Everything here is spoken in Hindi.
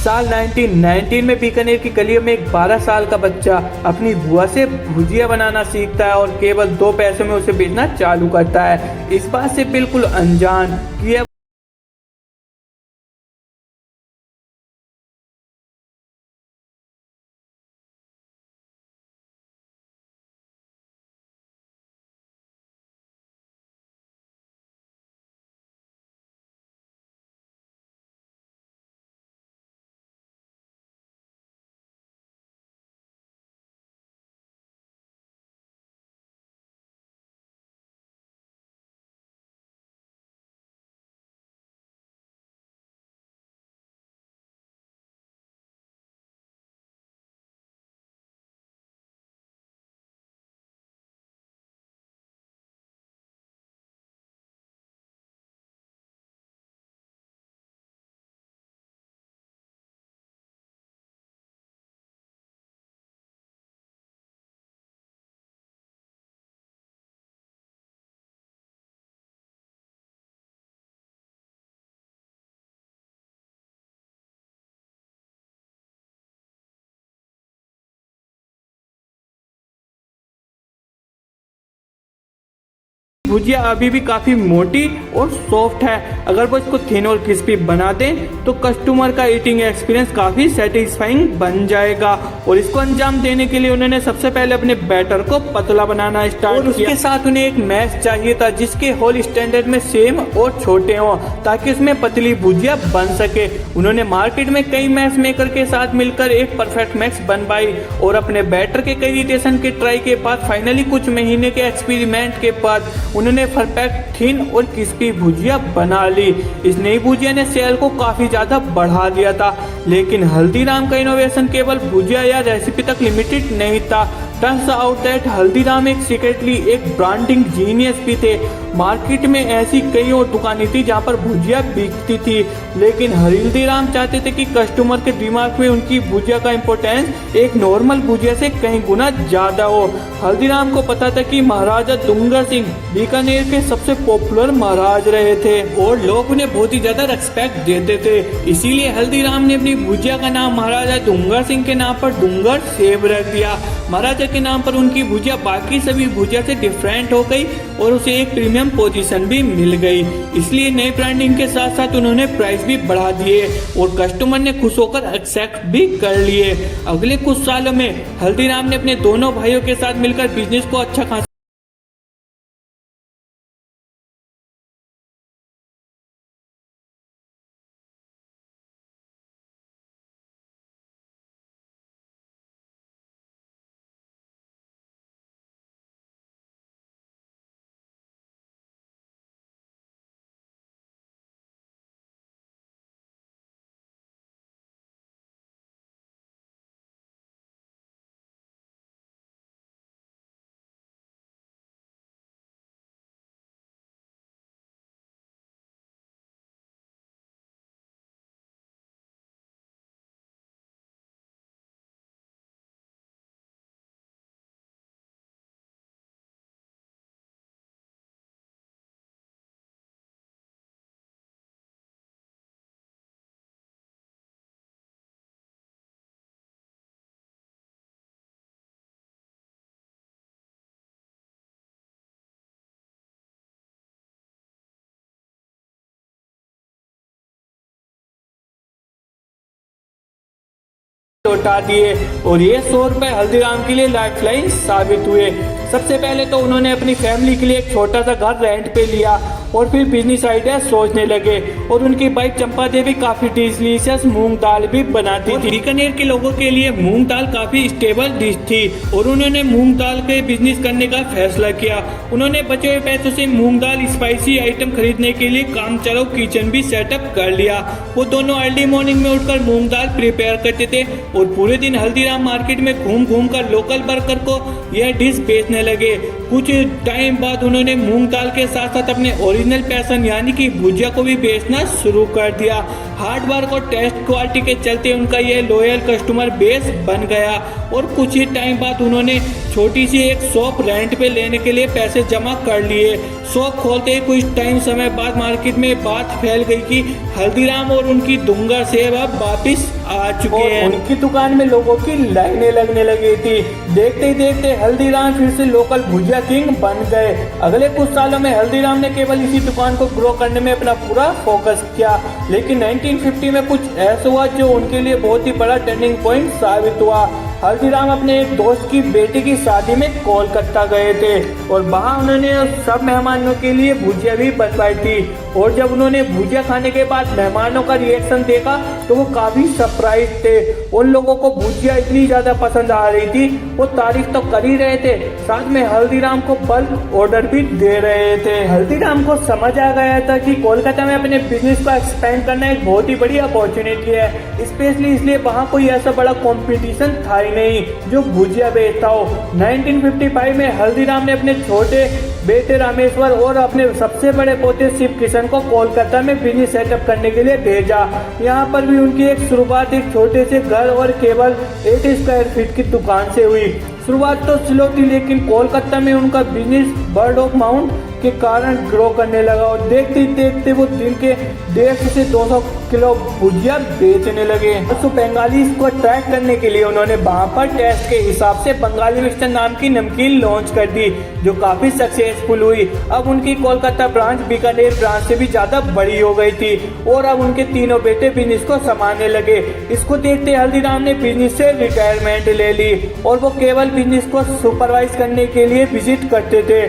साल 1919 में बीकानेर की गलियों में एक 12 साल का बच्चा अपनी बुआ से भुजिया बनाना सीखता है और केवल 2 पैसों में उसे बेचना चालू करता है, इस बात से बिल्कुल अनजान कि भुजिया अभी भी काफी मोटी और सॉफ्ट है। अगर वो इसको थिन और क्रिस्पी बना दें तो कस्टमर का ईटिंग एक्सपीरियंस काफी सेटिस्फाइंग बन जाएगा। और इसको अंजाम देने के लिए उन्होंने सबसे पहले अपने बैटर को पतला बनाना स्टार्ट किया। उसके साथ उन्हें एक मैश चाहिए था जिसके होल स्टैंडर्ड में सेम और छोटे हों ताकि उसमें पतली भुजिया बन सके। उन्होंने मार्केट में कई मैश मेकर के साथ मिलकर एक परफेक्ट मैक्स बनवाई और अपने बैटर के कई इटरेशन के ट्राई के बाद फाइनली कुछ महीने के एक्सपेरिमेंट के बाद उन्होंने परफेक्ट थिन और क्रिस्पी भुजिया बना ली। इस नई भुजिया ने सेल को काफी ज्यादा बढ़ा दिया था, लेकिन हल्दीराम का इनोवेशन केवल भुजिया या रेसिपी तक लिमिटेड नहीं था। टर्न्स आउट दैट हल्दीराम एक सीक्रेटली एक ब्रांडिंग जीनियस भी थे। मार्केट में ऐसी कई और दुकानें थी जहां पर भुजिया बिकती थी, लेकिन हल्दीराम चाहते थे कि कस्टमर के दिमाग में उनकी भुजिया का इम्पोर्टेंस एक नॉर्मल भुजिया से कहीं गुना ज्यादा हो। हल्दीराम को पता था कि महाराजा डूंगर सिंह बीकानेर के सबसे पॉपुलर महाराज रहे थे और लोग उन्हें बहुत ही ज्यादा रेस्पेक्ट देते थे। इसीलिए हल्दीराम ने अपनी भुजिया का नाम महाराजा डूंगर सिंह के नाम पर डूंगर सेव रख दिया। महाराजा के नाम पर उनकी भुजिया बाकी सभी भुजिया से डिफरेंट हो गई और उसे एक प्रीमियम पोजीशन भी मिल गई। इसलिए नए ब्रांडिंग के साथ साथ उन्होंने प्राइस भी बढ़ा दिए और कस्टमर ने खुश होकर एक्सेप्ट भी कर लिए। अगले कुछ सालों में हल्दीराम ने अपने दोनों भाइयों के साथ मिलकर बिजनेस को अच्छा खासा लौटा दिए और ये 100 रुपए हल्दीराम के लिए लाइफलाइन साबित हुए। सबसे पहले तो उन्होंने अपनी फैमिली के लिए एक छोटा सा घर रेंट पे लिया और फिर बिजनेस आइडिया सोचने लगे और उनकी वाइफ चंपा देवी काफी डिलीशियस मूंग दाल भी बनाती थी। बीकानेर के लोगों के लिए मूंग दाल काफी स्टेबल डिश थी और उन्होंने मूंग दाल के बिजनेस करने का फैसला किया। उन्होंने बचे हुए पैसों से मूंग दाल स्पाइसी आइटम खरीदने के लिए काम चलाओ किचन भी सेटअप कर लिया। वो दोनों अर्ली मॉर्निंग में उठकर मूंग दाल प्रिपेयर करते थे और पूरे दिन हल्दीराम मार्केट में घूम घूम कर लोकल वर्कर को यह डिश बेचने लगे। कुछ टाइम बाद उन्होंने मूंग दाल के साथ साथ अपने ओरिजिनल पैशन यानी कि भुजिया को भी बेचना शुरू कर दिया। हार्ड वर्क और टेस्ट क्वालिटी के चलते उनका यह लॉयल कस्टमर बेस बन गया और कुछ ही टाइम बाद उन्होंने छोटी सी एक शॉप रेंट पे लेने के लिए पैसे जमा कर लिए। शॉप खोलते ही कुछ टाइम समय बाद मार्केट में बात फैल गई कि हल्दीराम और उनकी दुंगर सेव अब वापिस आ चुके हैं। उनकी दुकान में लोगों की लाइनें लगने लगी थी। देखते ही देखते हल्दीराम फिर से लोकल भुजिया किंग बन गए। अगले कुछ सालों में हल्दीराम ने केवल इसी दुकान को ग्रो करने में अपना पूरा फोकस किया, लेकिन 1950 में कुछ ऐसा हुआ जो उनके लिए बहुत ही बड़ा टर्निंग पॉइंट साबित हुआ। हल्दीराम अपने एक दोस्त की बेटी की शादी में कोलकाता गए थे और वहां उन्होंने सब मेहमानों के लिए भुजिया भी बनवाई थी और जब उन्होंने भुजिया खाने के बाद मेहमानों का रिएक्शन देखा तो वो काफी सरप्राइज थे। उन लोगों को भुजिया इतनी ज्यादा पसंद आ रही थी, वो तारीफ तो कर ही रहे थे, साथ में हल्दीराम को बल्क ऑर्डर भी दे रहे थे। हल्दीराम को समझ आ गया था कि कोलकाता में अपने बिजनेस को एक्सपेंड करना एक बहुत ही बड़ी अपॉर्चुनिटी है, स्पेशली इसलिए वहाँ कोई ऐसा बड़ा कंपटीशन था ही नहीं जो भुजिया बेचता हो। 1955 में हल्दीराम ने अपने छोटे बेटे रामेश्वर और अपने सबसे बड़े पोते शिव किशन को कोलकाता में बिजनेस सेटअप करने के लिए भेजा। यहाँ पर भी उनकी एक शुरुआत एक छोटे से घर और केवल 8 स्क्वायर फीट की दुकान से हुई। शुरुआत तो स्लो थी, लेकिन कोलकाता में उनका बिजनेस बर्ड ऑफ माउंट के कारण ग्रो करने लगा और देखते ही देखते वो दिन के 150 से 200 किलो भुजिया बेचने लगे। तो बंगाली को अट्रैक्ट करने के लिए उन्होंने वहाँ पर टेस्ट के हिसाब से बंगाली मिक्सचर नाम की नमकीन लॉन्च कर दी जो काफी सक्सेसफुल हुई। अब उनकी कोलकाता ब्रांच बीकानेर ब्रांच से भी ज्यादा बड़ी हो गई थी और अब उनके तीनों बेटे बिजनेस को संभालने लगे। इसको देखते हल्दीराम ने बिजनेस से रिटायरमेंट ले ली और वो केवल बिजनेस को सुपरवाइज करने के लिए विजिट करते थे।